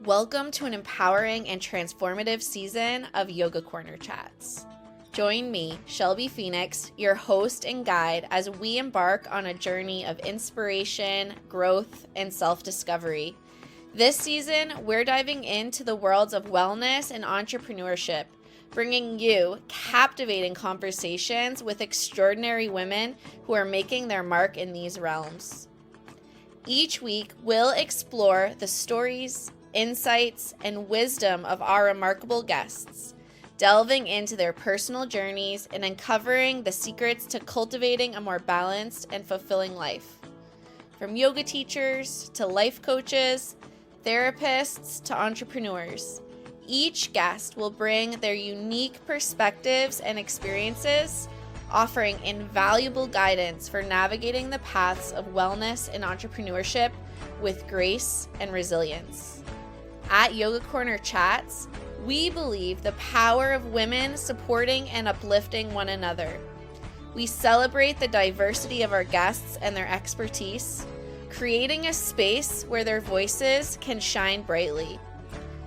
Welcome to an empowering and transformative season of Yoga Corner Chats. Join me, Shelby Phoenix, your host and guide, as we embark on a journey of inspiration, growth, and self-discovery. This season, we're diving into the worlds of wellness and entrepreneurship, bringing you captivating conversations with extraordinary women who are making their mark in these realms. Each week, we'll explore the stories, insights, and wisdom of our remarkable guests, delving into their personal journeys and uncovering the secrets to cultivating a more balanced and fulfilling life. From yoga teachers to life coaches, therapists to entrepreneurs, each guest will bring their unique perspectives and experiences, offering invaluable guidance for navigating the paths of wellness and entrepreneurship with grace and resilience. At Yoga Corner Chats, we believe the power of women supporting and uplifting one another. We celebrate the diversity of our guests and their expertise, creating a space where their voices can shine brightly.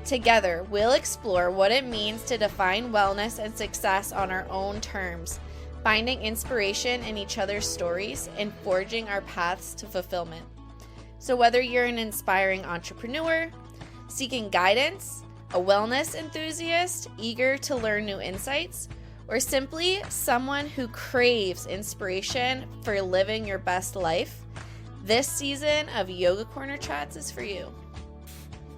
Together, we'll explore what it means to define wellness and success on our own terms, finding inspiration in each other's stories and forging our paths to fulfillment. So whether you're an inspiring entrepreneur, seeking guidance, a wellness enthusiast eager to learn new insights, or simply someone who craves inspiration for living your best life, this season of Yoga Corner Chats is for you.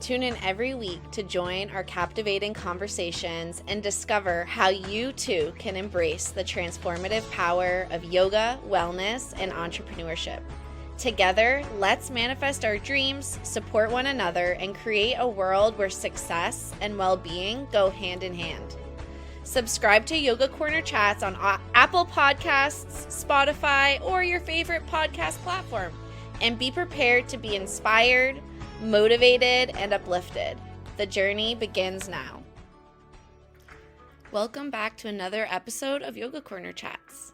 Tune in every week to join our captivating conversations and discover how you too can embrace the transformative power of yoga, wellness, and entrepreneurship. Together, let's manifest our dreams, support one another, and create a world where success and well-being go hand in hand. Subscribe to Yoga Corner Chats on Apple Podcasts, Spotify, or your favorite podcast platform, and be prepared to be inspired, motivated, and uplifted. The journey begins now. Welcome back to another episode of Yoga Corner Chats.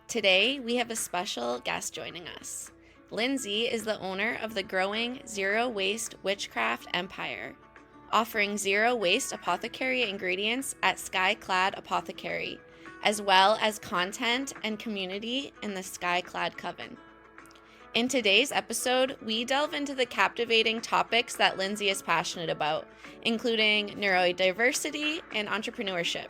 Today, we have a special guest joining us. Lindsay is the owner of the growing zero-waste Witchcraft empire, offering zero-waste apothecary ingredients at Clad Apothecary, as well as content and community in the Clad Coven. In today's episode, we delve into the captivating topics that Lindsay is passionate about, including neurodiversity and entrepreneurship.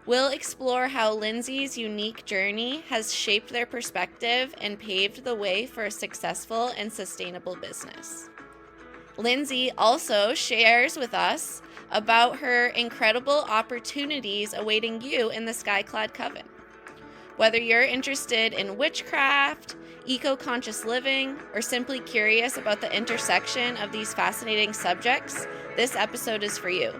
We'll explore how Lindsay's unique journey has shaped their perspective and paved the way for a successful and sustainable business. Lindsay also shares with us about her incredible opportunities awaiting you in the Clad Coven. Whether you're interested in witchcraft, eco-conscious living, or simply curious about the intersection of these fascinating subjects, this episode is for you.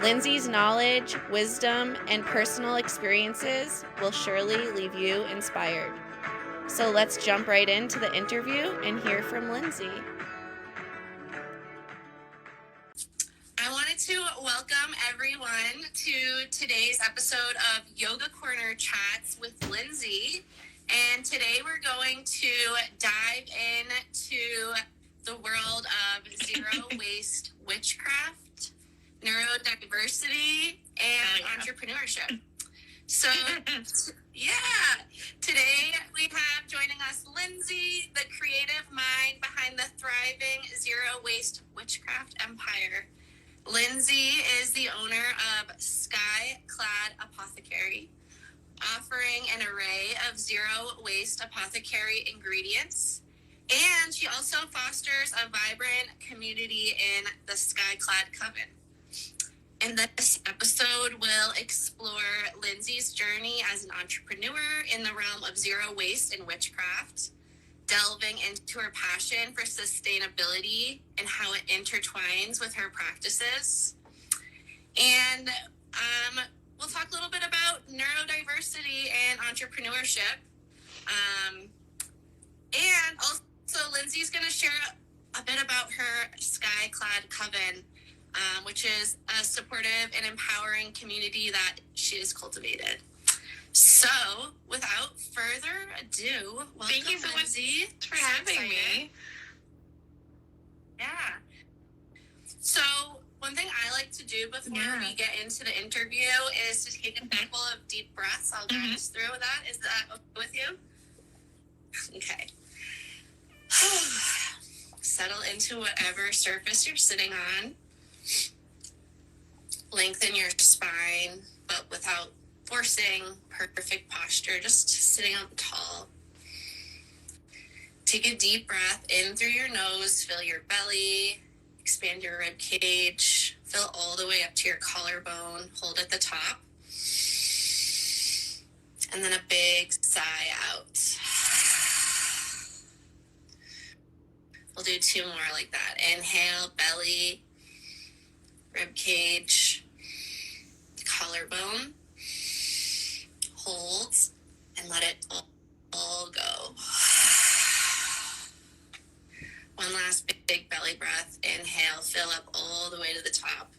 Lindsay's knowledge, wisdom, and personal experiences will surely leave you inspired. So let's jump right into the interview and hear from Lindsay. I wanted to welcome everyone to today's episode of Yoga Corner Chats with Lindsay. And today we're going to dive into the world of zero-waste witchcraft, neurodiversity, and entrepreneurship. So, today we have joining us Lindsay, the creative mind behind the thriving zero-waste witchcraft empire. Lindsay is the owner of Clad Apothecary, offering an array of zero-waste apothecary ingredients. And she also fosters a vibrant community in the Clad Coven. In this episode, we'll explore Lindsay's journey as an entrepreneur in the realm of zero waste and witchcraft, delving into her passion for sustainability and how it intertwines with her practices. And we'll talk a little bit about neurodiversity and entrepreneurship. And also, Lindsay's going to share a bit about her Clad Coven, which is a supportive and empowering community that she has cultivated. So, without further ado, welcome, Thank you so Lindsay. much for having me. Yeah. So, do before we get into the interview is to take a couple of deep breaths. I'll guide us through that. Is that okay with you? Okay. Settle into whatever surface you're sitting on. Lengthen your spine, but without forcing perfect posture, just sitting up tall. Take a deep breath in through your nose, fill your belly, expand your rib cage, fill all the way up to your collarbone, hold at the top. And then a big sigh out. We'll do 2 more like that. Inhale, belly, rib cage, collarbone. Hold and let it all go. One last big belly breath. Inhale, fill up all the way to the top.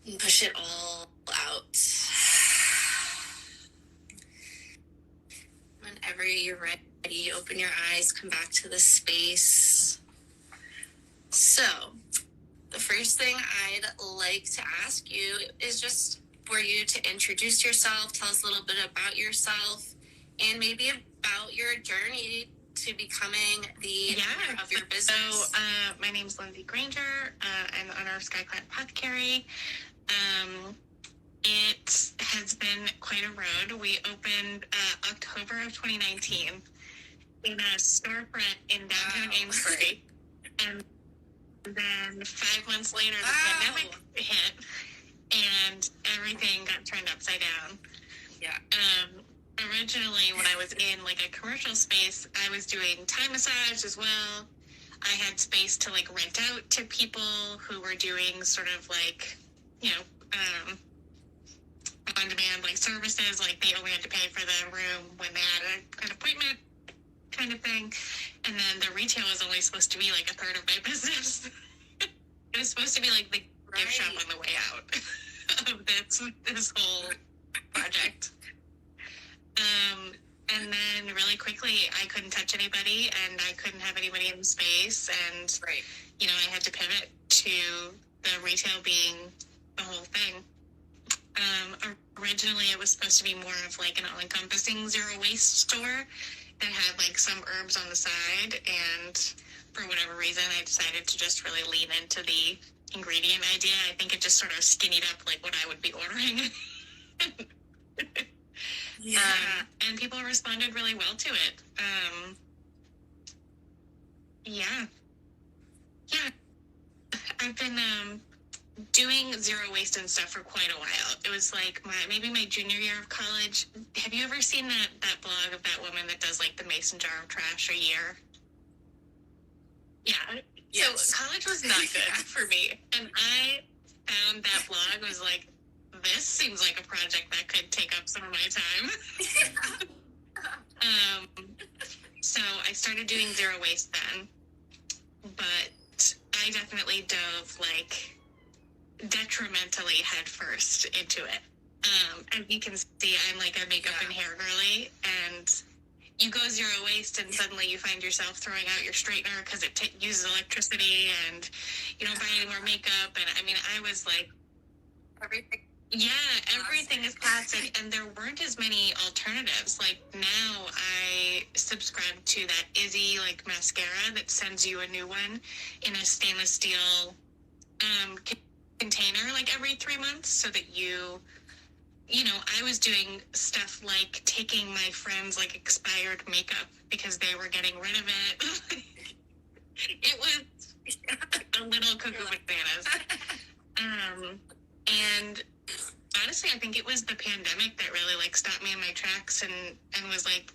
And push it all out. Whenever you're ready, open your eyes, come back to the space. So, the first thing I'd like to ask you is just for you to introduce yourself, tell us a little bit about yourself, and maybe about your journey to becoming the owner of your business. So, my name's Lindsay Granger. I'm the owner of Clad Apothecary. It has been quite a road. We opened October of 2019 in a storefront in downtown Amesbury. And then 5 months later, the pandemic hit, and everything got turned upside down. Yeah. Originally, when I was in like a commercial space, I was doing Thai massage as well. I had space to like rent out to people who were doing sort of like, on-demand like services, like they only had to pay for the room when they had an appointment kind of thing. And then the retail was only supposed to be like a third of my business. It was supposed to be like the gift shop on the way out of this whole project. And then really quickly, I couldn't touch anybody, and I couldn't have anybody in the space, and I had to pivot to the retail being the whole thing. Originally, it was supposed to be more of like an all-encompassing zero-waste store that had like some herbs on the side, and for whatever reason, I decided to just really lean into the ingredient idea. I think it just sort of skinnied up like what I would be ordering. And people responded really well to it. I've been doing zero waste and stuff for quite a while. It was like maybe my junior year of college. Have you ever seen that blog of that woman that does like the mason jar of trash a year? Yeah. Yes. So college was not good for me. And I found that blog, was like, this seems like a project that could take up some of my time. So I started doing zero waste then, but I definitely dove like detrimentally headfirst into it. As you can see, I'm like a makeup and hair girly, and you go zero waste and suddenly you find yourself throwing out your straightener because it uses electricity, and you don't buy any more makeup. And I mean, I was like, everything is plastic, and there weren't as many alternatives. Like now I subscribe to that Izzy like mascara that sends you a new one in a stainless steel container like every 3 months, so that I was doing stuff like taking my friends like expired makeup because they were getting rid of it. It was a little cuckoo bananas. And honestly, I think it was the pandemic that really like stopped me in my tracks and was like,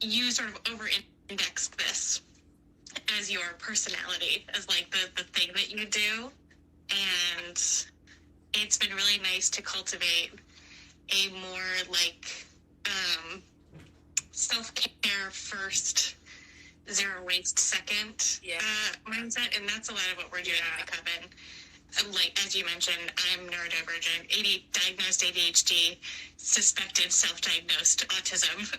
you sort of over-indexed this as your personality, as like the thing that you do. And it's been really nice to cultivate a more like self-care first, zero waste second mindset. And that's a lot of what we're doing in the coven. Like, as you mentioned, I'm neurodivergent, diagnosed ADHD, suspected self-diagnosed autism.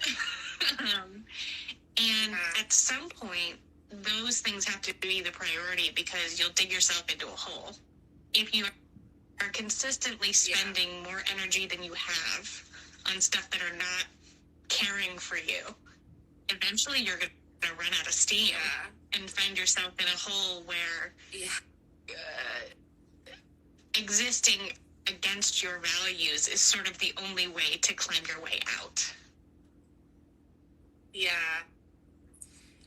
And at some point, those things have to be the priority, because you'll dig yourself into a hole. If you are consistently spending more energy than you have on stuff that are not caring for you, eventually you're going to run out of steam and find yourself in a hole where existing against your values is sort of the only way to climb your way out. Yeah.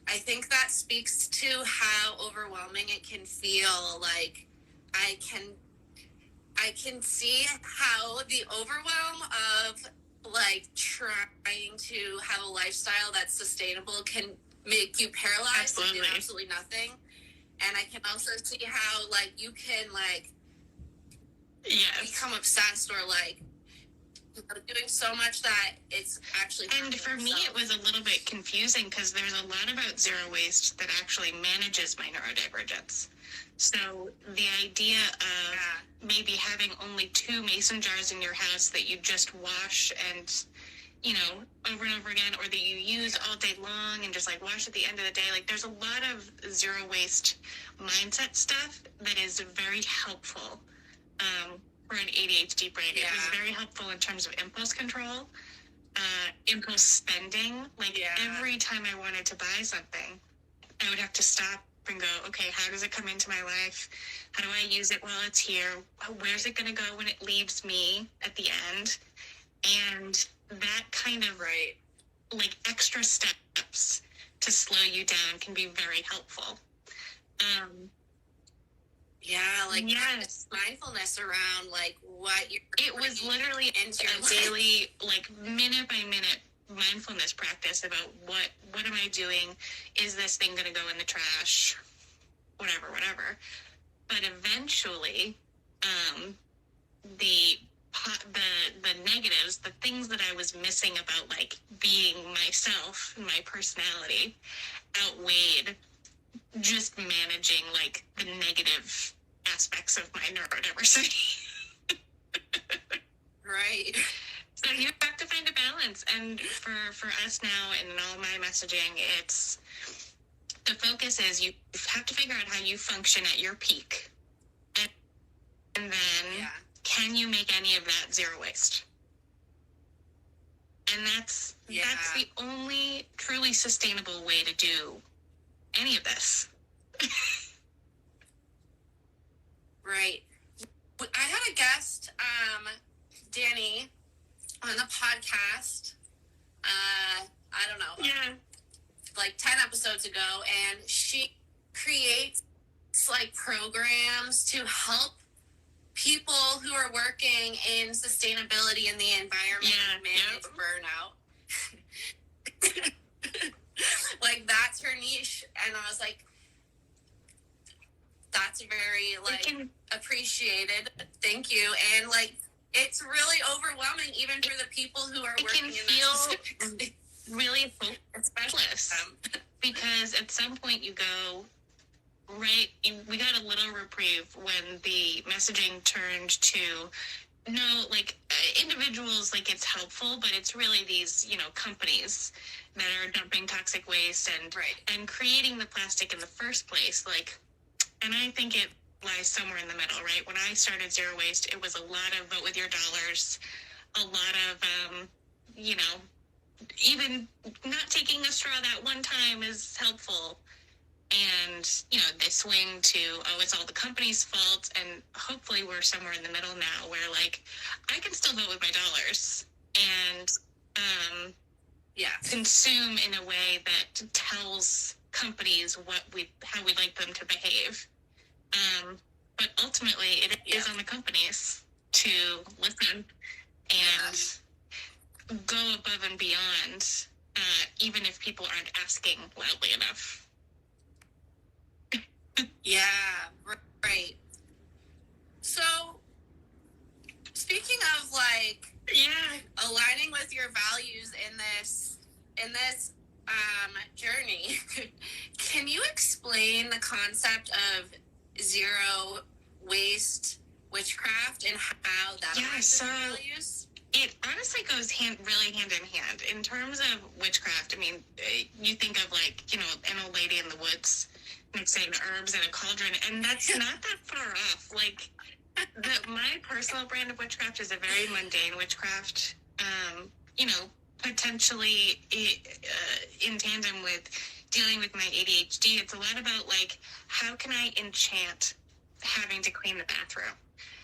I think that speaks to how overwhelming it can feel. Like, I can see how the overwhelm of, like, trying to have a lifestyle that's sustainable can make you paralyzed and do absolutely nothing. And I can also see how, like, you can, like, become obsessed, or, like, doing so much that it's actually... And for me, it was a little bit confusing, because there's a lot about zero waste that actually manages my neurodivergence. So the idea of maybe having only 2 mason jars in your house that you just wash and, you know, over and over again, or that you use all day long and just, like, wash at the end of the day. Like, there's a lot of zero waste mindset stuff that is very helpful for an ADHD brain. It was very helpful in terms of impulse control, impulse spending. Like, every time I wanted to buy something, I would have to stop and go, okay, how does it come into my life? How do I use it while it's here? Where's it going to go when it leaves me at the end? And that kind of, like, extra steps to slow you down can be very helpful. Mindfulness around, like, what you're... It was literally into a daily, like, minute by minute mindfulness practice about what am I doing? Is this thing going to go in the trash? Whatever. But eventually, the negatives, the things that I was missing about, like, being myself, my personality, outweighed just managing, like, the negative aspects of my neurodiversity. Right. So you have to find a balance. And for us now, and in all my messaging, it's the focus is you have to figure out how you function at your peak. And then can you make any of that zero waste? And that's the only truly sustainable way to do any of this. Right. I had a guest, Danny, on the podcast, I don't know, like 10 episodes ago, and she creates, like, programs to help people who are working in sustainability in the environment manage burnout. Like, that's her niche, and I was like, that's very, like, appreciated. Thank you. And, like, it's really overwhelming, even for the people who are working in that. It can feel really specialist, because at some point you go, we got a little reprieve when the messaging turned to, no, like, individuals, like, it's helpful, but it's really these, you know, companies that are dumping toxic waste and creating the plastic in the first place. Like, and I think it lies somewhere in the middle, right? When I started Zero Waste, it was a lot of vote with your dollars, a lot of, you know, even not taking a straw that one time is helpful. And, you know, they swing to, oh, it's all the company's fault. And hopefully we're somewhere in the middle now where, like, I can still vote with my dollars and consume in a way that tells companies how we'd like them to behave. But ultimately, it is on the companies to listen and go above and beyond, even if people aren't asking loudly enough. Yeah, right. So, speaking of, like, aligning with your values in this journey, can you explain the concept of zero waste witchcraft and how that aligns with your values? It honestly goes really hand in hand. In terms of witchcraft, I mean, you think of, like, you know, an old lady in the woods mixing herbs in a cauldron, and that's not that far off. Like, my personal brand of witchcraft is a very mundane witchcraft, you know, potentially in tandem with dealing with my ADHD. It's a lot about, like, how can I enchant having to clean the bathroom?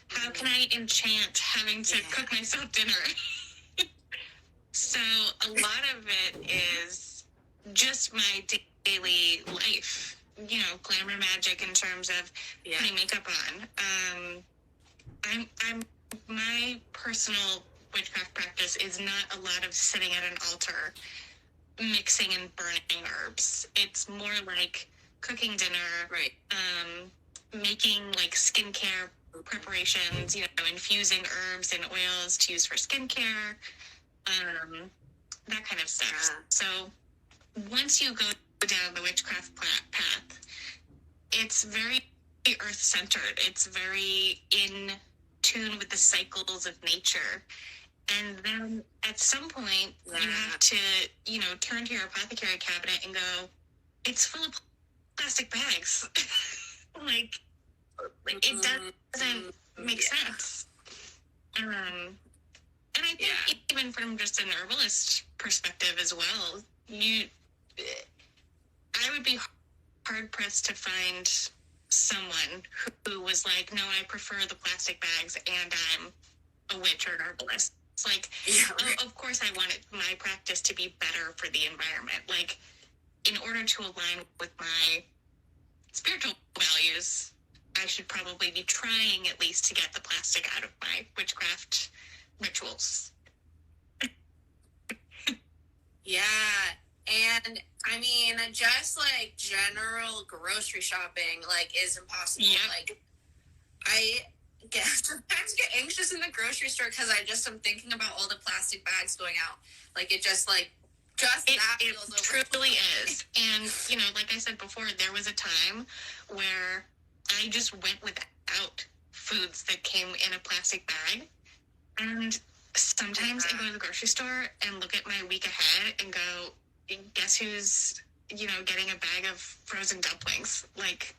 How can I enchant having to cook myself dinner? So a lot of it is just my daily life, you know, glamour magic in terms of putting makeup on. I'm my personal witchcraft practice is not a lot of sitting at an altar mixing and burning herbs. It's more like cooking dinner, Right. Making like skincare preparations, you know, infusing herbs and oils to use for skincare, that kind of stuff. So once you go down the witchcraft path, it's very earth-centered. It's very in tune with the cycles of nature. And then at some point, you have to, you know, turn to your apothecary cabinet and go, it's full of plastic bags. like, it doesn't make sense. And I think even from just an herbalist perspective as well, I would be hard-pressed to find someone who was like, no, I prefer the plastic bags and I'm a witch or an herbalist. It's like, of course I wanted my practice to be better for the environment. Like, in order to align with my spiritual values, I should probably be trying at least to get the plastic out of my witchcraft rituals. And I mean, just like general grocery shopping, like, is impossible. Like, I sometimes get anxious in the grocery store because I just am thinking about all the plastic bags going out. Like, it just like it truly is. And, you know, like I said before, there was a time where I just went without foods that came in a plastic bag. And sometimes I go to the grocery store and look at my week ahead and go, guess who's, you know, getting a bag of frozen dumplings? Like,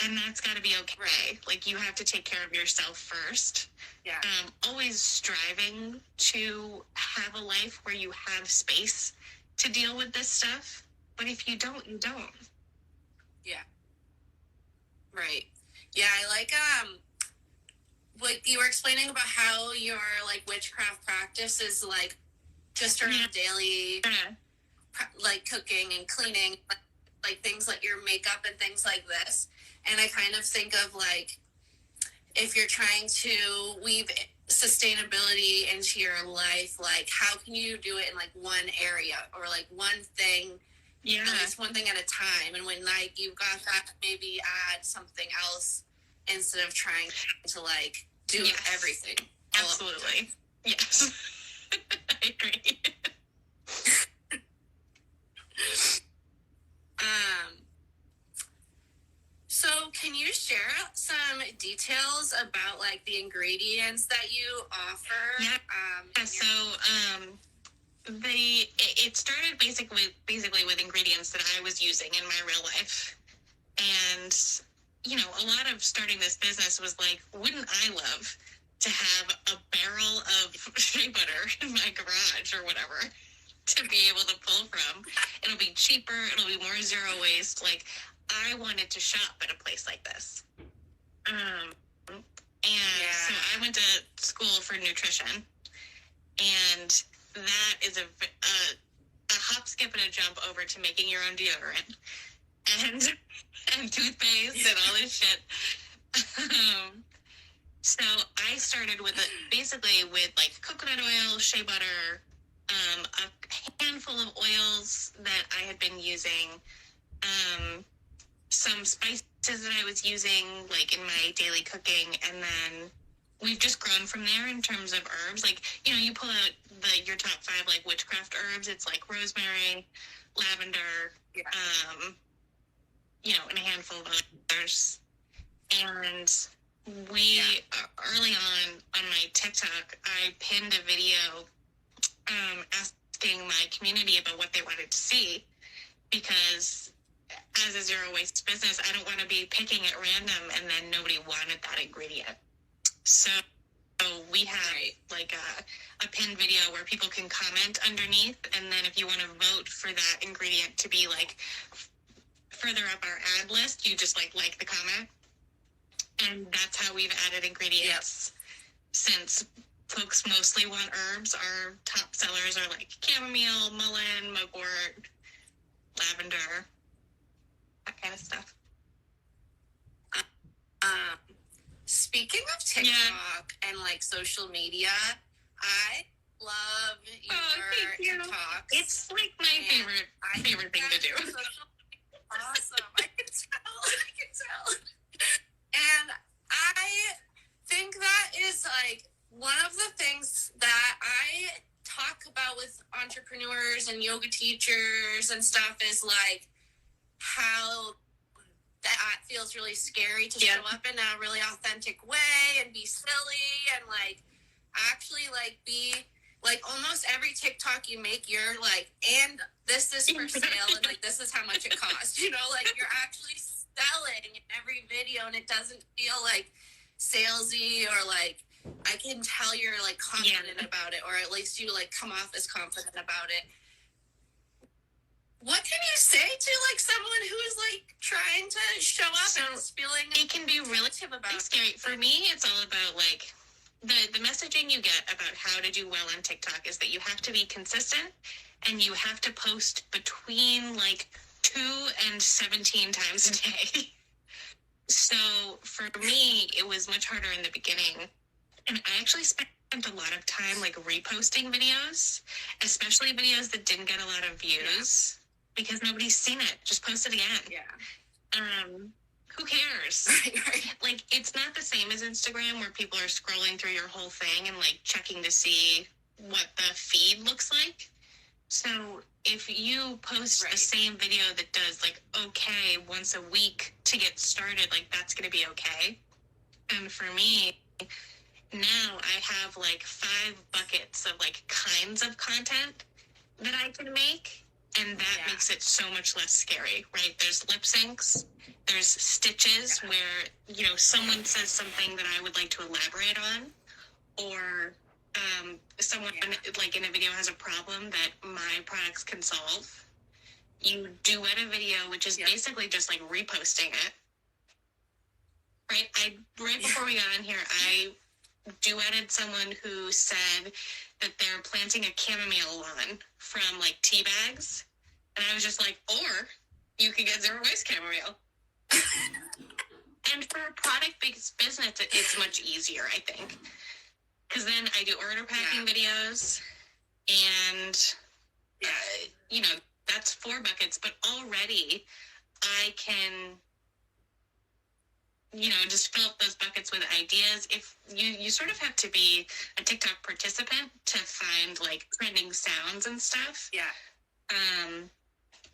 and that's got to be okay. Right. Like, you have to take care of yourself first. Yeah. Always striving to have a life where you have space to deal with this stuff. But if you don't, you don't. Yeah. Right. Yeah, I like, what you were explaining about how your, like, witchcraft practice is, like, just around daily, like, cooking and cleaning, like, things like your makeup and things like this. And I kind of think of, like, if you're trying to weave sustainability into your life, like, how can you do it in, like, one area or, like, one thing, at least one thing at a time? And when, like, you've got that, maybe add something else instead of trying to, like, do everything. Absolutely. Yes. I agree. So can you share some details about, like, the ingredients that you offer? It started basically with ingredients that I was using in my real life. And, you know, a lot of starting this business was like, wouldn't I love to have a barrel of shea butter in my garage or whatever to be able to pull from? It'll be cheaper. It'll be more zero waste. Like, I wanted to shop at a place like this. So I went to school for nutrition, and that is a hop, skip, and a jump over to making your own deodorant and toothpaste and all this shit. So I started with basically with, like, coconut oil, shea butter, a handful of oils that I had been using, some spices that I was using, like, in my daily cooking, and then we've just grown from there in terms of herbs. Like, you know, you pull out your top 5, like, witchcraft herbs. It's like rosemary, lavender, you know, and a handful of others. And we, early on my TikTok, I pinned a video asking my community about what they wanted to see, because as a zero waste business, I don't want to be picking at random and then nobody wanted that ingredient. So we have like a pinned video where people can comment underneath, and then if you want to vote for that ingredient to be like further up our ad list, you just like the comment. And that's how we've added ingredients since folks mostly want herbs. Our top sellers are like chamomile, mullein, mugwort, lavender, that kind of stuff. Speaking of TikTok and like social media, I love your TikToks. It's like my favorite thing to do. Awesome. I can tell. And I think that is like one of the things that I talk about with entrepreneurs and yoga teachers and stuff is like how that feels really scary to show up in a really authentic way and be silly and like actually like be like almost every TikTok you make, you're like, and this is for sale and like this is how much it costs, you know, like you're actually selling in every video and it doesn't feel like salesy or like I can tell you're like confident about it, or at least you like come off as confident about it. What can you say to like someone who is like trying to show up and is feeling it can be really scary. For me, it's all about like the messaging you get about how to do well on TikTok is that you have to be consistent and you have to post between like 2 and 17 times a day. So for me, it was much harder in the beginning. And I actually spent a lot of time like reposting videos, especially videos that didn't get a lot of views because nobody's seen it. Just post it again. Who cares? Right. Like, it's not the same as Instagram where people are scrolling through your whole thing and like checking to see what the feed looks like. So if you post the same video that does like okay once a week to get started, like that's going to be okay. And for me, now I have like 5 buckets of like kinds of content that I can make. And that makes it so much less scary, right? There's lip syncs, there's stitches where, you know, someone says something that I would like to elaborate on, or someone like in a video has a problem that my products can solve. You duet a video, which is basically just like reposting it, right? Right before we got on here, I duetted someone who said that they're planting a chamomile lawn from like tea bags, and I was just like, or you can get zero waste chamomile. And for a product-based business, it's much easier, I think, because then I do order packing videos, and you know, that's 4 buckets, but already I can, you know, just fill up those buckets with ideas. If you sort of have to be a TikTok participant to find like trending sounds and stuff.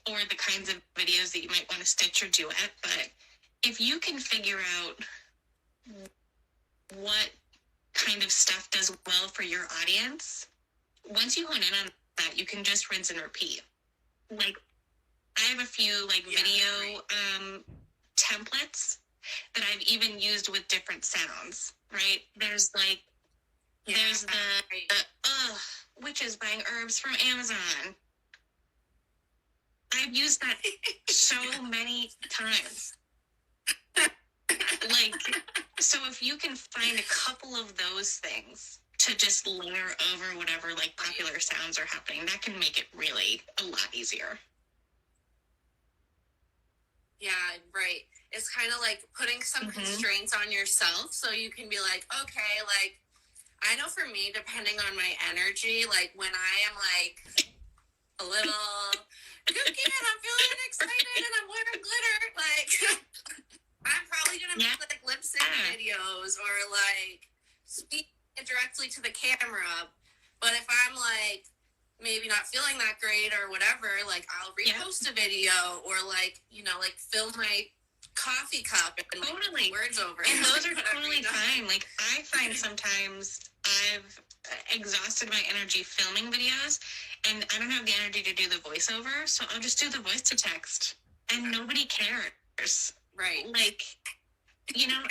Or the kinds of videos that you might want to stitch or duet. But if you can figure out what kind of stuff does well for your audience, once you hone in on that, you can just rinse and repeat. Like, I have a few like video templates that I've even used with different sounds, right? There's like, there's the witches buying herbs from Amazon. I've used that so many times. Like, so if you can find a couple of those things to just layer over whatever like popular sounds are happening, that can make it really a lot easier. Yeah, right. It's kind of like putting some constraints on yourself so you can be like, okay, like, I know for me, depending on my energy, like when I am like a little kooky and I'm feeling excited and I'm wearing glitter, like I'm probably going to make like lip sync videos or like speak directly to the camera. But if I'm like maybe not feeling that great or whatever, like I'll repost a video or like, you know, like fill my coffee cup and like, words over. And those are totally fine. Like I find sometimes I've exhausted my energy filming videos and I don't have the energy to do the voiceover, so I'll just do the voice to text and nobody cares. Right. Like, you know,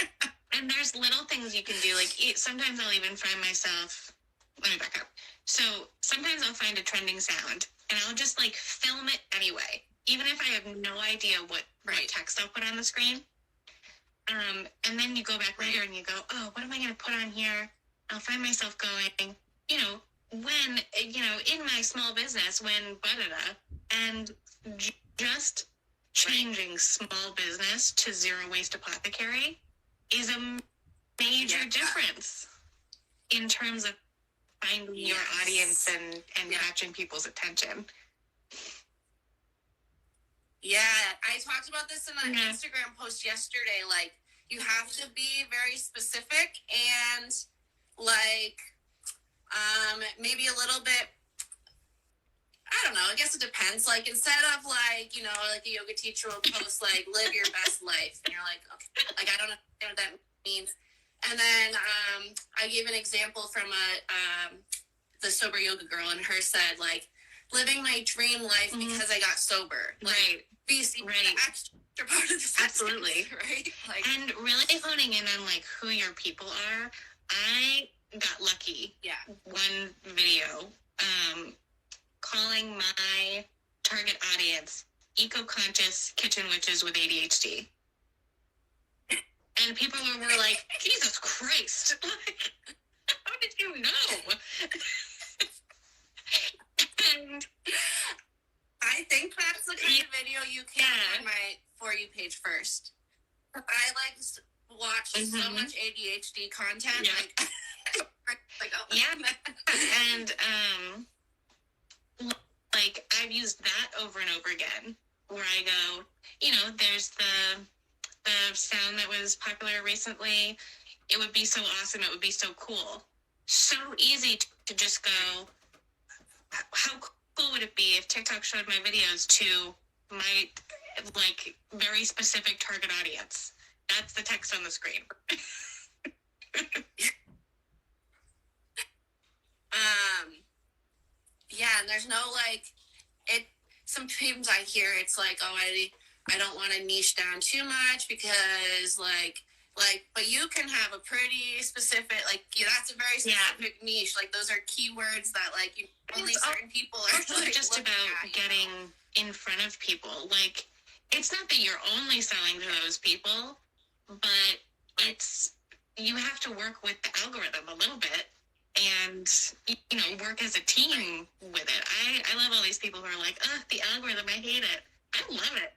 and there's little things you can do. Like, sometimes I'll even find myself, let me back up. So sometimes I'll find a trending sound and I'll just like film it anyway, even if I have no idea what text I'll put on the screen. And then you go back later and you go, oh, what am I going to put on here? I'll find myself going, you know, when, you know, in my small business, when da-da-da, and just changing small business to zero waste apothecary is a major difference in terms of finding your audience and catching people's attention. Yeah, I talked about this in an Instagram post yesterday. Like, you have to be very specific and, like, maybe a little bit, I don't know, I guess it depends. Like, instead of, like, you know, like a yoga teacher will post, like, live your best life. And you're like, okay, like, I don't know what that means. And then I gave an example from the sober yoga girl, and her said, like, living my dream life because I got sober. Like, be the extra part of the sentence. Absolutely. Right? Like, and really honing in on, like, who your people are. I got lucky. Yeah. One video, calling my target audience eco-conscious kitchen witches with ADHD. And people were like, Jesus Christ. Like, how did you know? And I think that's the kind of video you can on my For You page first. I like watch so much ADHD content. Yeah. Like, oh, yeah. And like, I've used that over and over again, where I go, you know, there's the sound that was popular recently. It would be so awesome. It would be so cool. So easy to just go, how cool would it be if TikTok showed my videos to my, like, very specific target audience? That's the text on the screen. Yeah, and there's no, like, sometimes I hear it's like, oh, I don't want to niche down too much because, like, but you can have a pretty specific, like, that's a very specific niche. Like, those are keywords that, like, only certain people are. It's like, just about getting in front of people. Like, it's not that you're only selling to those people, but it's, you have to work with the algorithm a little bit and, you know, work as a team with it. I love all these people who are like, the algorithm, I hate it. I love it.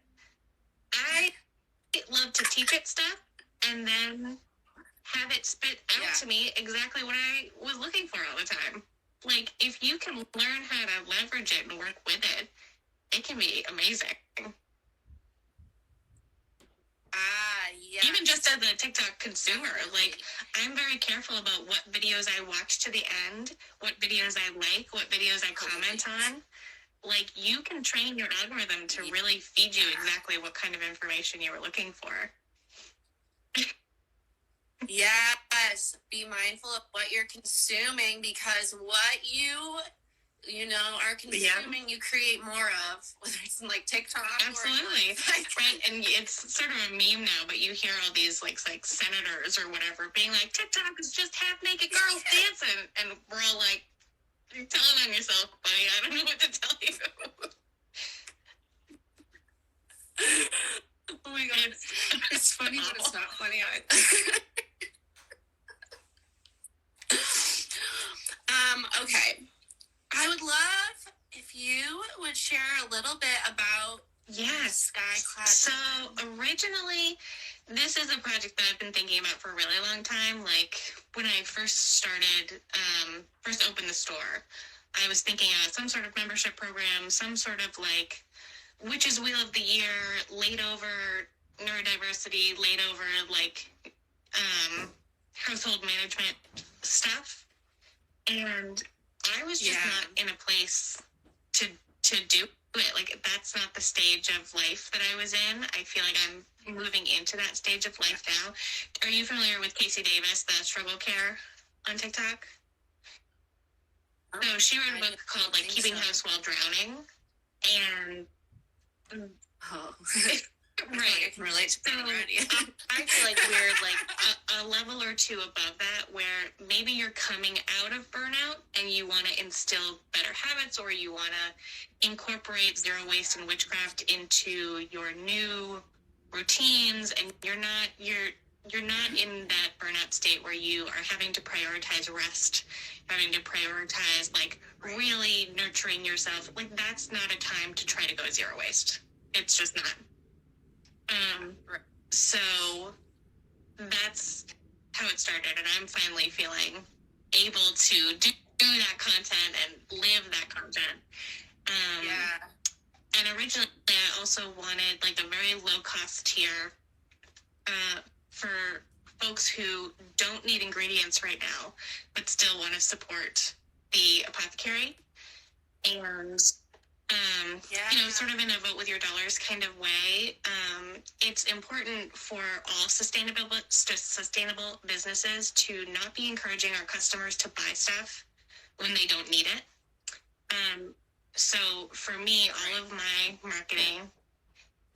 I love to teach it stuff and then have it spit out to me exactly what I was looking for all the time. Like, if you can learn how to leverage it and work with it, it can be amazing. Yes. Even just as a TikTok consumer, like, I'm very careful about what videos I watch to the end, what videos I like, what videos I comment on. Like, you can train your algorithm to really feed you exactly what kind of information you were looking for. Yes, be mindful of what you're consuming, because what you know are consuming, you create more of, whether it's in, like, TikTok. Absolutely. Right, and it's sort of a meme now, but you hear all these like senators or whatever being like, TikTok is just half naked girls dancing, and we're all like, you're telling on yourself, buddy. I don't know what to tell you. Oh my god, it's funny, but it's not funny either. Okay. I would love if you would share a little bit about Sky Clad. So originally, this is a project that I've been thinking about for a really long time. Like, when I first started, first opened the store, I was thinking of some sort of membership program, some sort of, like, Witch's Wheel of the Year, laid over neurodiversity, laid over, like, household management stuff. And I was just not in a place to do it. Like, that's not the stage of life that I was in. I feel like I'm moving into that stage of life now. Are you familiar with Casey Davis, the struggle care on TikTok? So she wrote a book called, like, Keeping House While Drowning. And Oh. Right. I can relate to that already. I feel like we're like a level or two above that, where maybe you're coming out of burnout and you want to instill better habits, or you want to incorporate zero waste and witchcraft into your new routines, and you're not in that burnout state where you are having to prioritize rest, having to prioritize like really nurturing yourself. Like, that's not a time to try to go zero waste. It's just not. So that's how it started, and I'm finally feeling able to do that content and live that content. Yeah. And originally, I also wanted like a very low cost tier for folks who don't need ingredients right now, but still want to support the Apothecary. And you know, sort of in a vote with your dollars kind of way. It's important for all sustainable businesses to not be encouraging our customers to buy stuff when they don't need it. So for me, all of my marketing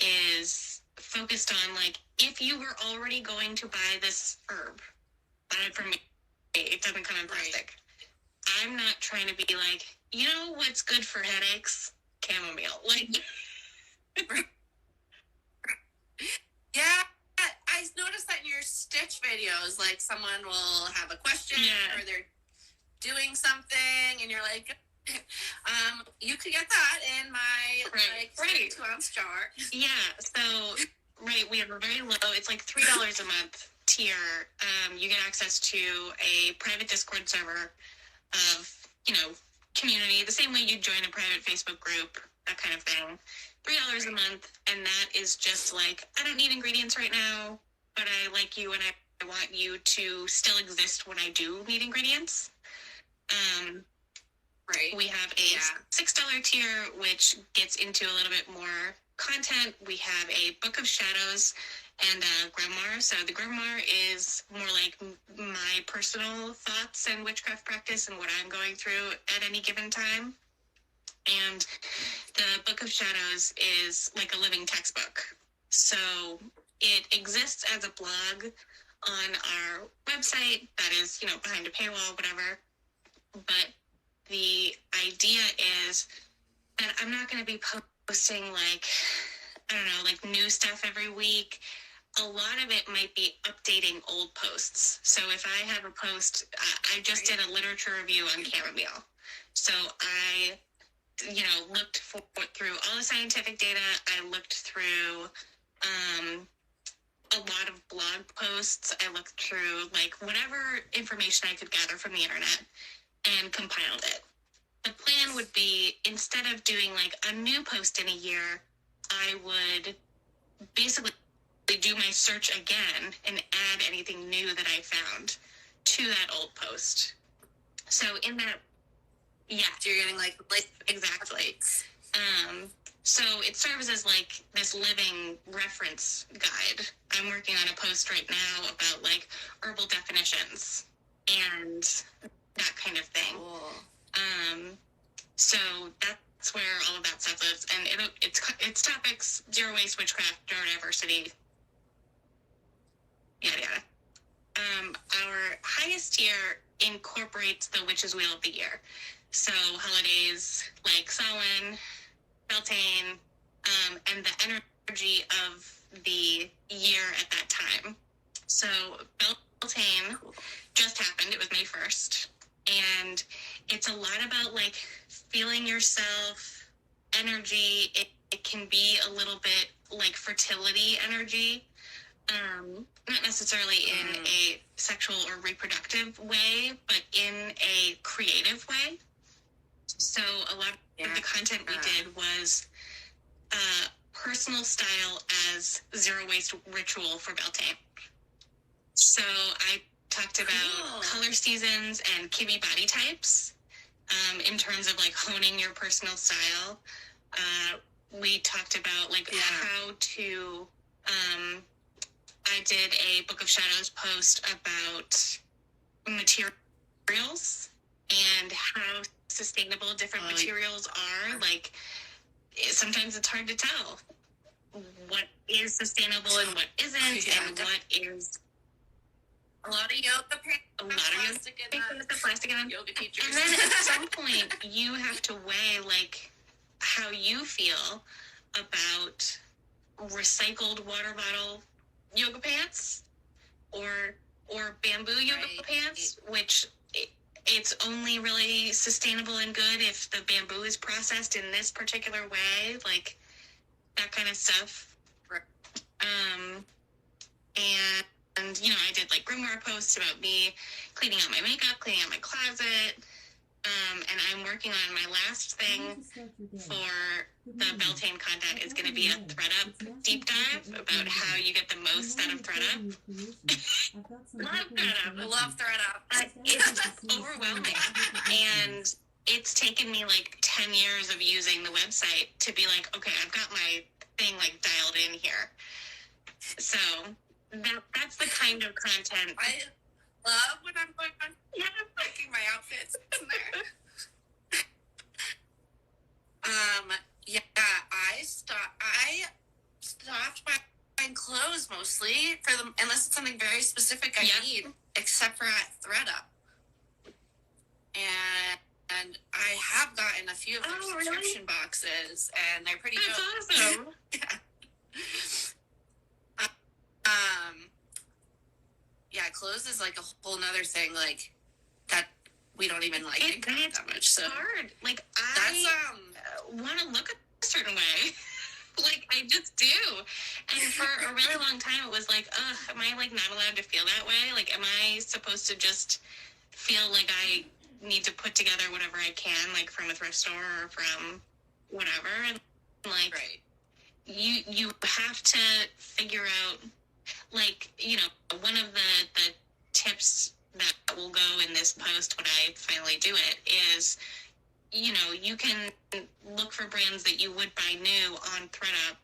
is focused on like, if you were already going to buy this herb, buy it from me. It doesn't come in plastic. I'm not trying to be like, you know what's good for headaches? Chamomile. Like, yeah, I noticed that in your Stitch videos, like someone will have a question or they're doing something, and you're like, you could get that in my like 2-ounce jar. Yeah, so we have a very low. It's like $3 a month tier. You get access to a private Discord server of, you know, community, the same way you join a private Facebook group, that kind of thing. $3 a month, and that is just like, I don't need ingredients right now, but I like you and I want you to still exist when I do need ingredients. We have a $6 tier, which gets into a little bit more content. We have a Book of Shadows and a grimoire. So the grimoire is more like my personal thoughts and witchcraft practice and what I'm going through at any given time. And the Book of Shadows is like a living textbook. So it exists as a blog on our website that is, you know, behind a paywall, whatever. But the idea is that I'm not going to be posting like, I don't know, like new stuff every week. A lot of it might be updating old posts. So if I have a post, I just did a literature review on chamomile. So I, you know, looked through all the scientific data. I looked through a lot of blog posts. I looked through like whatever information I could gather from the internet and compiled it. The plan would be, instead of doing like a new post in a year, I would basically do my search again and add anything new that I found to that old post. So in that, so you're getting like exactly. So it serves as like this living reference guide. I'm working on a post right now about like herbal definitions and that kind of thing. Cool. So that's where all of that stuff is, and it's topics: zero waste, witchcraft, neurodiversity, yada yada. Our highest tier incorporates the Witch's Wheel of the Year, so holidays like Samhain, Beltane, and the energy of the year at that time. So Beltane just happened. It was May 1st. And it's a lot about like feeling yourself, energy. It can be a little bit like fertility energy, not necessarily in a sexual or reproductive way, but in a creative way. So a lot of the content we did was personal style as zero waste ritual for Beltane. So I talked about color seasons and kiwi body types in terms of like honing your personal style. We talked about like how to I did a Book of Shadows post about materials and how sustainable different materials are. Like, sometimes it's hard to tell. what is sustainable and what isn't, and what is a lot of yoga pants, a lot of plastic in them. Yoga teachers. And then at some point, you have to weigh like how you feel about recycled water bottle yoga pants or bamboo yoga pants, which it's only really sustainable and good if the bamboo is processed in this particular way, like that kind of stuff. And you know, I did like grimoire posts about me cleaning out my makeup, cleaning out my closet. And I'm working on my last thing for the Beltane content is going to be a ThreadUp deep dive about how you get the most out of ThreadUp. Love ThreadUp. I love ThreadUp. It's overwhelming. And it's taken me like 10 years of using the website to be like, okay, I've got my thing like dialed in here. So that's the kind of content. I love when I'm going on making my outfits in there. Yeah, I stopped buying clothes mostly for them unless it's something very specific I need, except for at ThreadUp. And I have gotten a few of their subscription boxes, and they're pretty dope. That's awesome. Yeah, clothes is like a whole nother thing, like that we don't even like think about that much. So hard. Like I want to look a certain way. Like I just do. And for a really long time it was like, am I like not allowed to feel that way? Like am I supposed to just feel like I need to put together whatever I can, like from a thrift store or from whatever? And like you have to figure out, like, you know, one of the tips that will go in this post when I finally do it is, you know, you can look for brands that you would buy new on ThreadUp,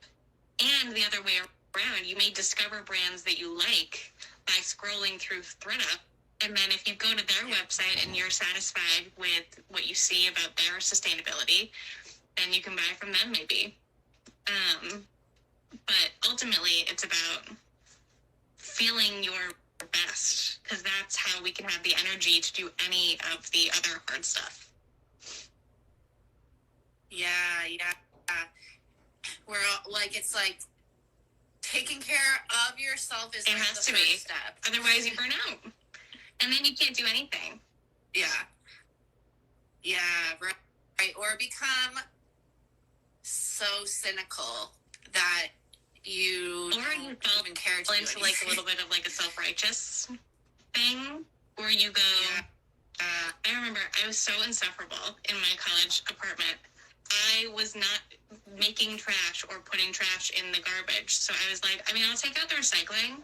and the other way around, you may discover brands that you like by scrolling through ThreadUp, and then if you go to their website and you're satisfied with what you see about their sustainability, then you can buy from them maybe. But ultimately, it's about feeling your best, because that's how we can have the energy to do any of the other hard stuff. Yeah. We're all, like, it's like taking care of yourself is it like has the to first be step. Otherwise you burn out, and then you can't do anything. Yeah, right. Or become so cynical that you don't even care to do into anything. like a little bit of like a self-righteous thing where you go, I remember I was so insufferable in my college apartment. I was not making trash or putting trash in the garbage. So I was like, I mean, I'll take out the recycling,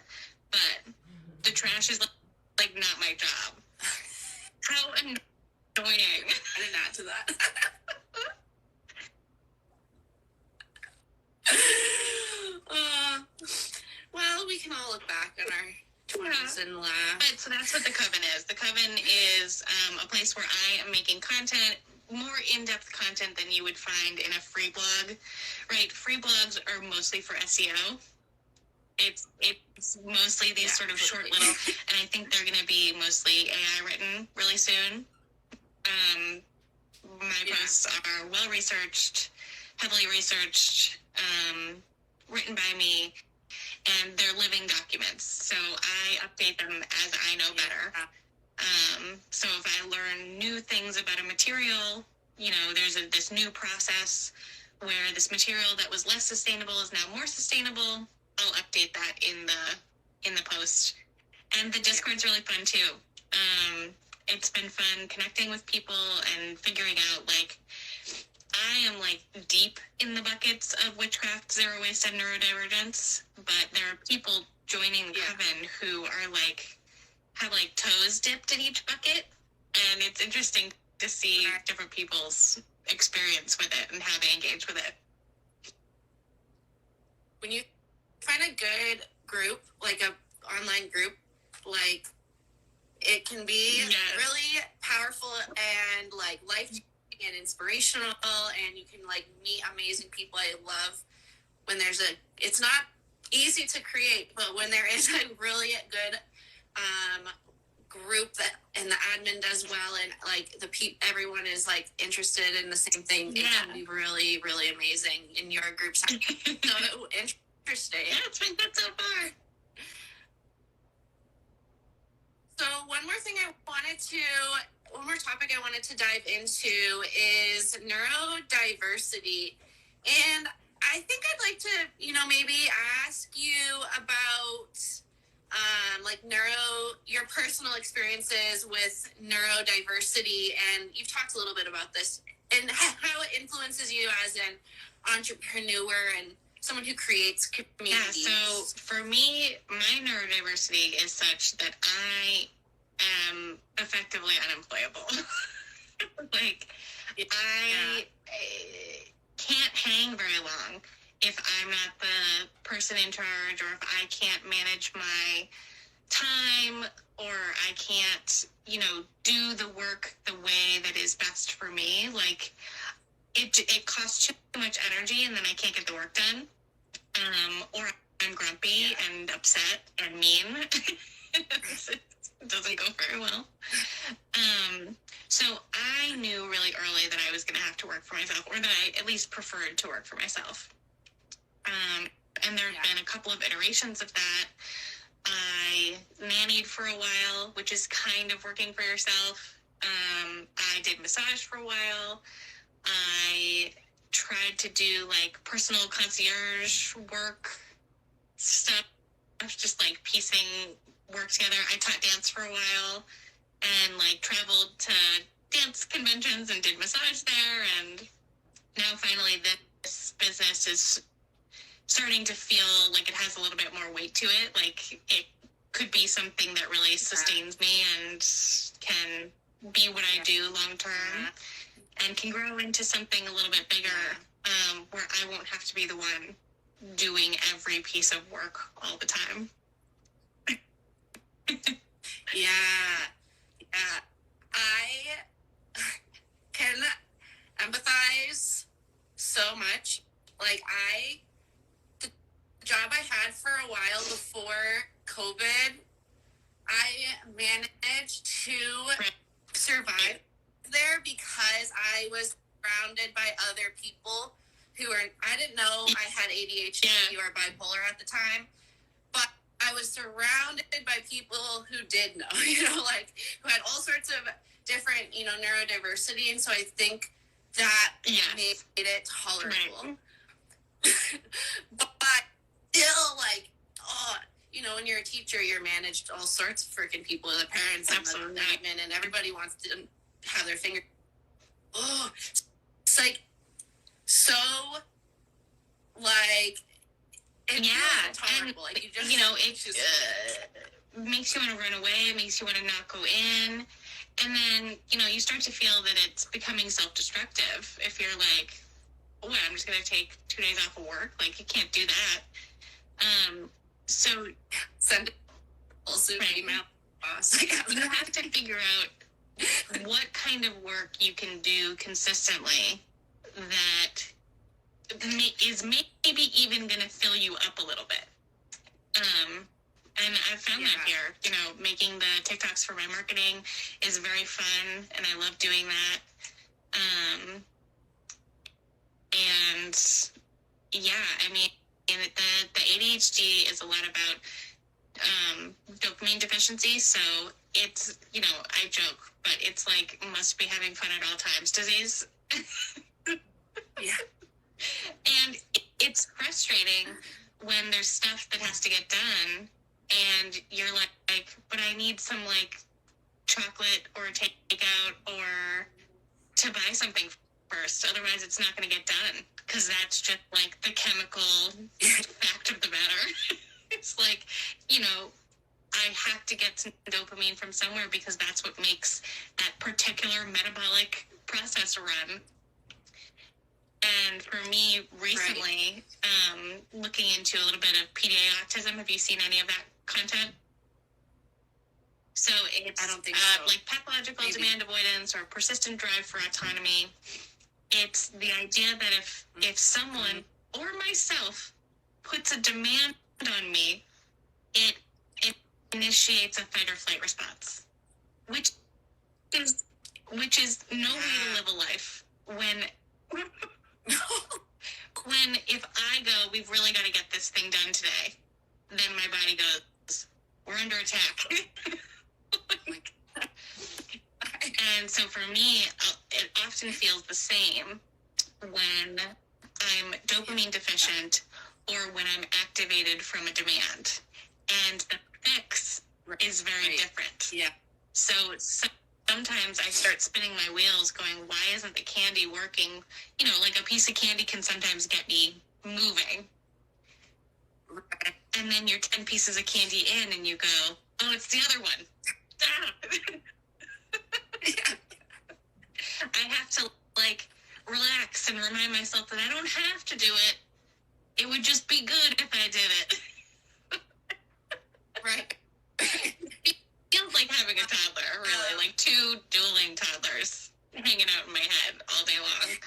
but the trash is like not my job. How annoying. I didn't add to that. Well, we can all look back on our 20s and laugh. But so that's what the Coven is. The Coven is a place where I am making content, more in-depth content than you would find in a free blog, right? Free blogs are mostly for SEO. It's mostly these sort of short little, and I think they're going to be mostly AI written really soon. My posts are well-researched, heavily researched, written by me, and they're living documents. So I update them as I know better. So if I learn new things about a material, you know, there's this new process where this material that was less sustainable is now more sustainable, I'll update that in the post. And the Discord's really fun too. It's been fun connecting with people and figuring out, like, I am like deep in the buckets of witchcraft, zero waste, and neurodivergence, but there are people joining the Coven who are like, have like toes dipped in each bucket, and it's interesting to see different people's experience with it and how they engage with it. When you find a good group, like a online group, like, it can be really powerful and like life-changing and inspirational, and you can like meet amazing people. I love it's not easy to create, but when there is a really good group and the admin does well, and like everyone is like interested in the same thing, it can be really, really amazing in your group. So interesting. Yeah, it's been good so far. So one more topic I wanted to dive into is neurodiversity. And I think I'd like to, maybe ask you about your personal experiences with neurodiversity. And you've talked a little bit about this and how it influences you as an entrepreneur and someone who creates communities. Yeah, so for me, my neurodiversity is such that I am effectively unemployable. I can't hang very long if I'm not the person in charge, or if I can't manage my time, or I can't, do the work the way that is best for me. Like, it costs too much energy, and then I can't get the work done. Or I'm grumpy and upset and mean. It doesn't go very well. So I knew really early that I was going to have to work for myself, or that I at least preferred to work for myself. And there have been a couple of iterations of that. I nannied for a while, which is kind of working for yourself. I did massage for a while. I tried to do like personal concierge work stuff, just like piecing work together. I taught dance for a while and like traveled to dance conventions and did massage there. And now finally this business is starting to feel like it has a little bit more weight to it. Like it could be something that really sustains me and can be what I do long term, and can grow into something a little bit bigger, where I won't have to be the one doing every piece of work all the time. Yeah. I can empathize so much. Like the job I had for a while before COVID, I managed to survive there because I was surrounded by other people who were, I didn't know I had ADHD or bipolar at the time, but I was surrounded by people who did know, who had all sorts of different, neurodiversity. And so I think that made it tolerable. Right. But still, when you're a teacher, you're managed all sorts of freaking people, the parents and the admin, and everybody wants to have their finger. Oh, it's like so, it feels intolerable. And it makes you want to run away. It makes you want to not go in, and then you start to feel that it's becoming self-destructive. If you're like, oh, I'm just going to take 2 days off of work, like you can't do that. So send also email boss. You have to figure out what kind of work you can do consistently that is maybe even going to fill you up a little bit. And I've found that here, making the TikToks for my marketing is very fun, and I love doing that. The ADHD is a lot about dopamine deficiency, so it's, I joke, but it's like must be having fun at all times disease. Yeah. And it's frustrating when there's stuff that has to get done and you're like, but I need some chocolate or takeout or to buy something first. Otherwise it's not going to get done, because that's just the chemical fact of the matter. It's I have to get some dopamine from somewhere, because that's what makes that particular metabolic process run. And for me, recently, looking into a little bit of PDA autism, have you seen any of that content? So it's I don't think so. Pathological demand avoidance or persistent drive for autonomy. It's the idea that if someone or myself puts a demand on me, it initiates a fight or flight response, which is no way to live a life when if I go, we've really got to get this thing done today, then my body goes, we're under attack. And so for me, it often feels the same when I'm dopamine deficient or when I'm activated from a demand. And the fix is very different. Yeah. So sometimes I start spinning my wheels going, why isn't the candy working? You know, like a piece of candy can sometimes get me moving. And then you're 10 pieces of candy in and you go, oh, it's the other one. I have to, like, relax and remind myself that I don't have to do it. It would just be good if I did it. Right. It feels like having a toddler, really. Like two dueling toddlers hanging out in my head all day long.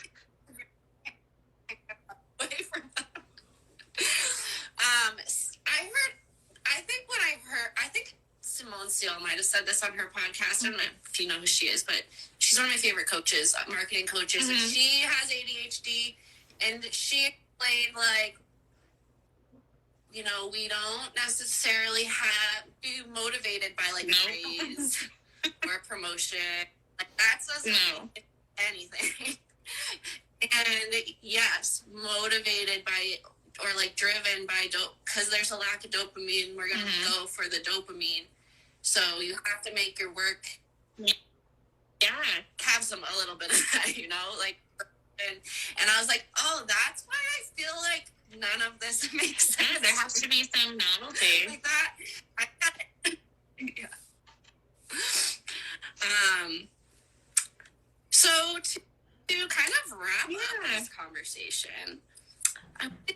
Away from them. I think Simone Seal might have said this on her podcast. I don't know if you know who she is, but she's one of my favorite coaches, marketing coaches, and she has ADHD, and she explained, like, you know, we don't necessarily be motivated by, like, praise or promotion. Like, that doesn't mean anything. And yes, motivated by, or like driven by because there's a lack of dopamine, we're going to go for the dopamine. So you have to make your work, have a little bit of that, you know, like, and I was like, oh, that's why I feel like none of this makes sense. Yeah, there has to be some novelty. Like that. I got it. Yeah. So to kind of wrap up this conversation, I would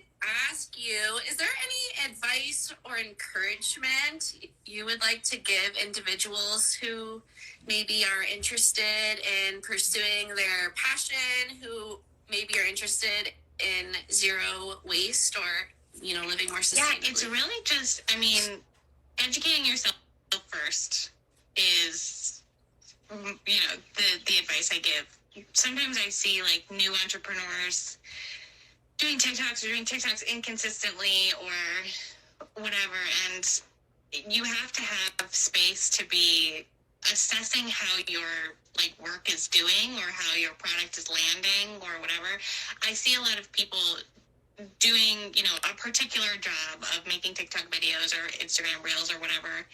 ask you, is there any advice or encouragement you would like to give individuals who maybe are interested in pursuing their passion, who maybe are interested in zero waste or, you know, living more sustainably? Yeah, it's really just, I mean, educating yourself first is, you know, the advice I give. Sometimes I see, like, new entrepreneurs doing TikToks inconsistently or whatever, and you have to have space to be assessing how your, like, work is doing or how your product is landing or whatever. I see a lot of people doing, you know, a particular job of making TikTok videos or Instagram reels or whatever,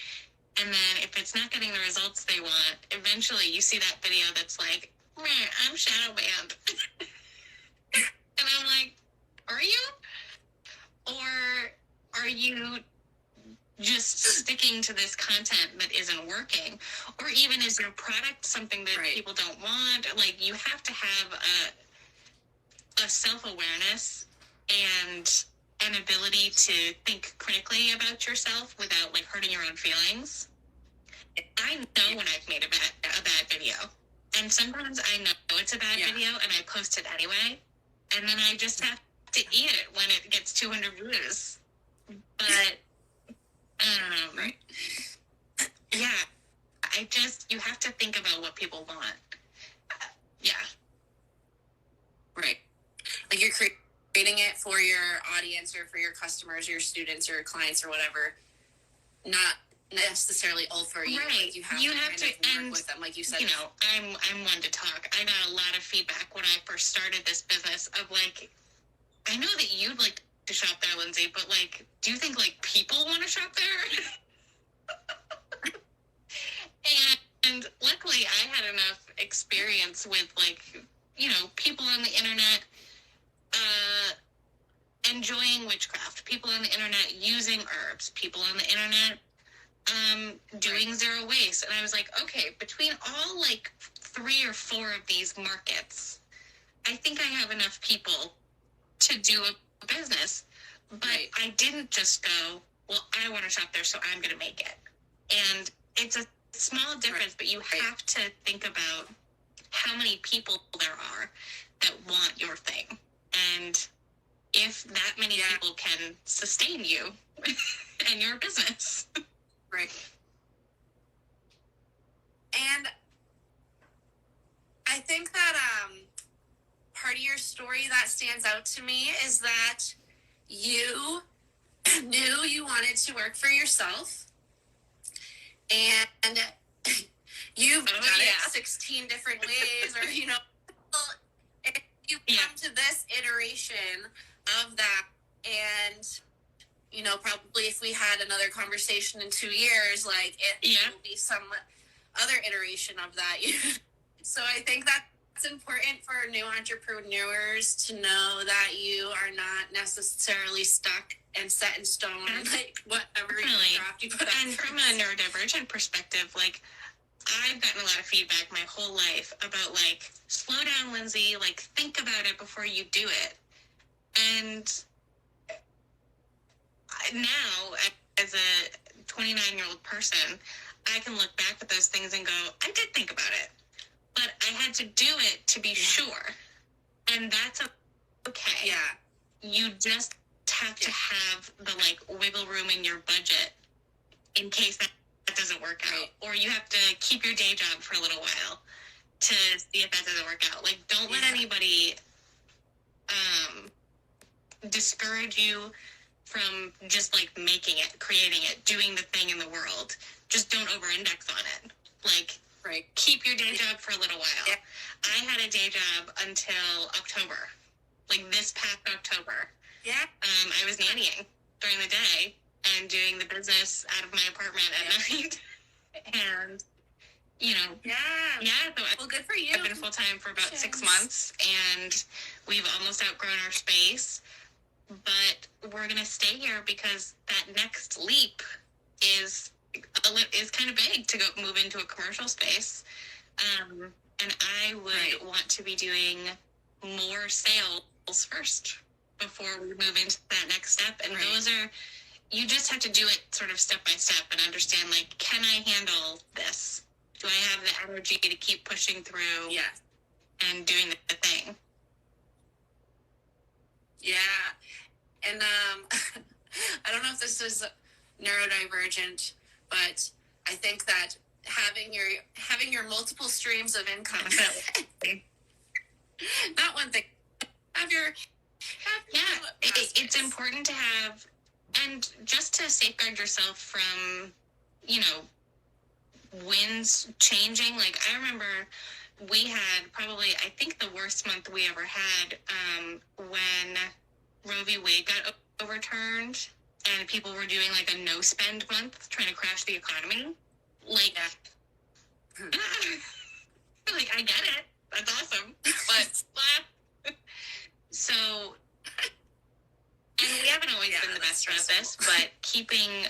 and then if it's not getting the results they want, eventually you see that video that's like, meh, I'm shadow banned. And I'm like, are you? Or are you just sticking to this content that isn't working? Or even is your product something that people don't want? Like, you have to have a self-awareness and an ability to think critically about yourself without, like, hurting your own feelings. I know when I've made a bad video. And sometimes I know it's a bad video and I post it anyway. And then I just have to eat it when it gets 200 views. But, you have to think about what people want. Right. Like, you're creating it for your audience or for your customers, or your students or your clients or whatever, not necessarily all for you. Right. Like, you have to work with them, like you said. You know, I'm one to talk. I got a lot of feedback when I first started this business of, like, I know that you'd like to shop there, Lindsay, but, like, do you think, like, people want to shop there? And luckily I had enough experience with, like, you know, people on the internet enjoying witchcraft, people on the internet using herbs, people on the internet doing zero waste. And I was like, okay, between all, like, 3 or 4 of these markets, I think I have enough people to do a business. But I didn't just go, well, I want to shop there, so I'm going to make it. And it's a small difference, but you have to think about how many people there are that want your thing. And if that many people can sustain you and your business. Right. And I think that part of your story that stands out to me is that you knew you wanted to work for yourself, and you've done it 16 different ways, or if you come to this iteration of that, and probably if we had another conversation in 2 years, like it will be some other iteration of that. So I think that's important for new entrepreneurs to know that you are not necessarily stuck and set in stone, like whatever draft you put up. And from a neurodivergent perspective, like, I've gotten a lot of feedback my whole life about, like, slow down, Lindsay, like, think about it before you do it. And now, as a 29-year-old person, I can look back at those things and go, I did think about it, but I had to do it to be sure. And that's okay. Yeah. You just have to have the, like, wiggle room in your budget in case that doesn't work out. Or you have to keep your day job for a little while to see if that doesn't work out. Like, don't let anybody discourage you from just, like, making it, creating it, doing the thing in the world. Just don't over-index on it. Like, keep your day job for a little while. Yeah. I had a day job until October, like this past October. Yeah. I was nannying during the day and doing the business out of my apartment at night. And, Yeah, so well, good for you. I've been full-time for about 6 months, and we've almost outgrown our space. But we're going to stay here because that next leap is kind of big to move into a commercial space. And I would want to be doing more sales first before we move into that next step. And those are, you just have to do it sort of step by step and understand, like, can I handle this? Do I have the energy to keep pushing through and doing the thing? Yeah. And I don't know if this is neurodivergent, but I think that having your multiple streams of income, not one thing, it's important to have, and just to safeguard yourself from, winds changing. Like, I remember we had probably, I think, the worst month we ever had when Roe v. Wade got overturned and people were doing, like, a no-spend month trying to crash the economy. Like, like, I get it. That's awesome. But, so, and we haven't always been the best about this, but keeping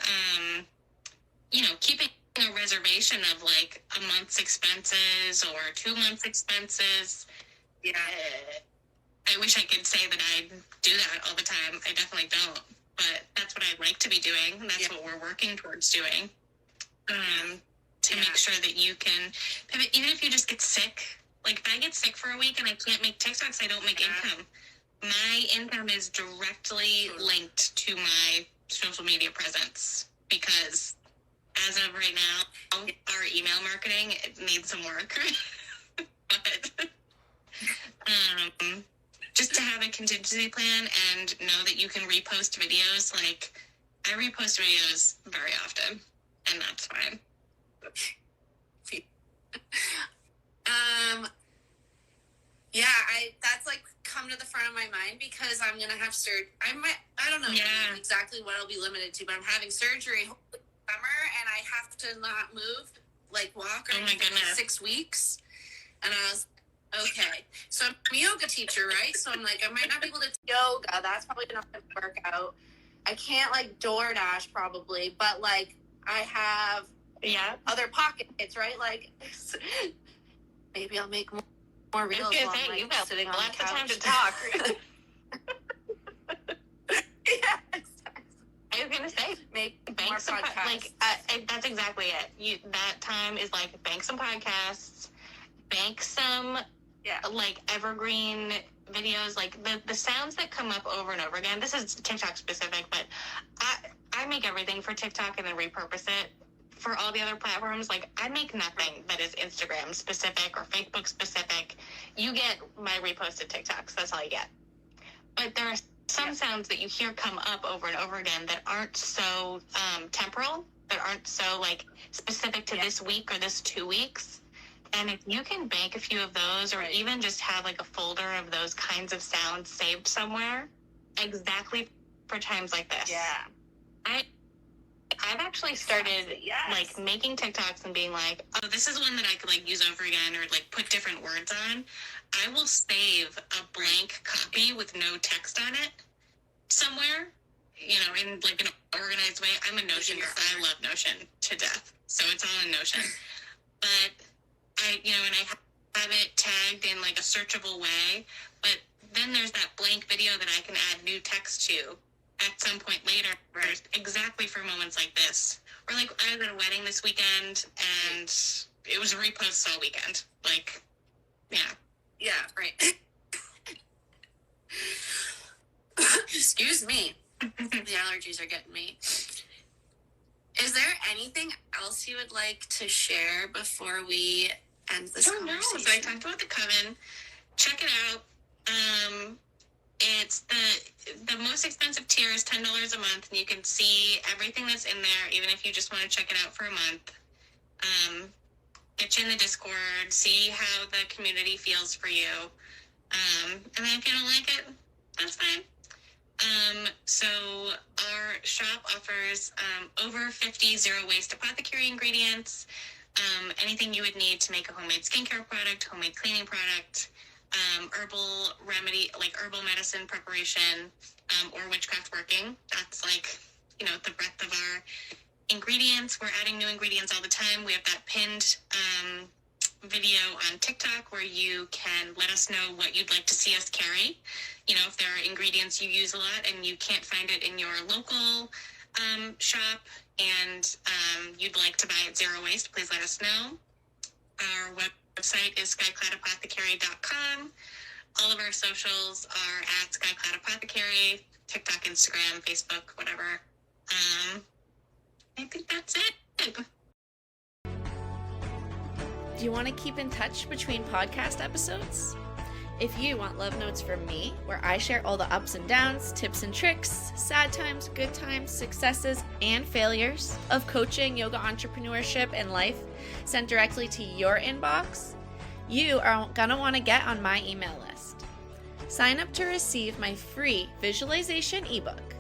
a reservation of, like, a month's expenses or 2 months' expenses. Yeah. I wish I could say that I do that all the time. I definitely don't. But that's what I'd like to be doing. And that's what we're working towards doing. To make sure that you can pivot, even if you just get sick. Like, if I get sick for a week and I can't make TikToks, I don't make income. My income is directly linked to my social media presence, because as of right now, our email marketing, it needs some work. But just to have a contingency plan and know that you can repost videos. Like, I repost videos very often, and that's fine. That's, like, come to the front of my mind because I'm gonna have I don't know exactly what I'll be limited to, but I'm having surgery summer, and I have to not move, like, walk or anything for 6 weeks. And I was okay. So I'm a yoga teacher, right? So I'm like, I might not be able to yoga. That's probably not going to work out. I can't, like, DoorDash probably, but, like, I have other pockets, right? Like, maybe I'll make more reels while I'm, like, sitting on the couch. Time to talk. I was gonna say, bank some podcasts. That's exactly it. That time is, like, bank some podcasts, bank some like evergreen videos, like the sounds that come up over and over again. This is TikTok specific, but I make everything for TikTok and then repurpose it for all the other platforms. Like, I make nothing that is Instagram specific or Facebook specific. You get my reposted TikToks. That's all you get. But there are some sounds that you hear come up over and over again that aren't so temporal, that aren't so, like, specific to this week or this 2 weeks. And if you can bank a few of those, or even just have, like, a folder of those kinds of sounds saved somewhere, exactly for times like this. Yeah. I've actually started, like, making TikToks and being like, oh, this is one that I could, like, use over again, or, like, put different words on. I will save a blank copy with no text on it somewhere, you know, in, like, an organized way. I'm a Notion girl. I love Notion to death. So it's all in Notion. But and I have it tagged in, like, a searchable way. But then there's that blank video that I can add new text to at some point later, exactly for moments like this. Or, like, I was at a wedding this weekend, and it was reposts all weekend. Like, yeah. Yeah, right. Excuse me. The allergies are getting me. Is there anything else you would like to share before we end this conversation? No. So I talked about the coven. Check it out. It's the most expensive tier is $10 a month, and you can see everything that's in there, even if you just want to check it out for a month. Get you in the Discord, see how the community feels for you. And then if you don't like it, that's fine. So our shop offers over 50 zero-waste apothecary ingredients, anything you would need to make a homemade skincare product, homemade cleaning product, herbal remedy, like herbal medicine preparation, or witchcraft working. That's, like, the breadth of our ingredients. We're adding new ingredients all the time. We have that pinned video on TikTok where you can let us know what you'd like to see us carry. If there are ingredients you use a lot and you can't find it in your local shop, and you'd like to buy it zero waste, please let us know. Our website is skycladapothecary.com. All of our socials are at skycladapothecary, TikTok, Instagram, Facebook, whatever. I think that's it. Do you want to keep in touch between podcast episodes? If you want love notes from me, where I share all the ups and downs, tips and tricks, sad times, good times, successes, and failures of coaching, yoga entrepreneurship, and life sent directly to your inbox, you are going to want to get on my email list. Sign up to receive my free visualization ebook.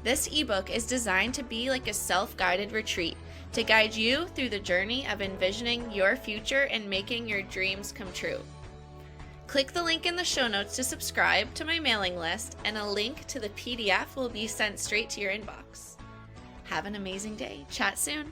This ebook is designed to be like a self-guided retreat to guide you through the journey of envisioning your future and making your dreams come true. Click the link in the show notes to subscribe to my mailing list, and a link to the PDF will be sent straight to your inbox. Have an amazing day. Chat soon.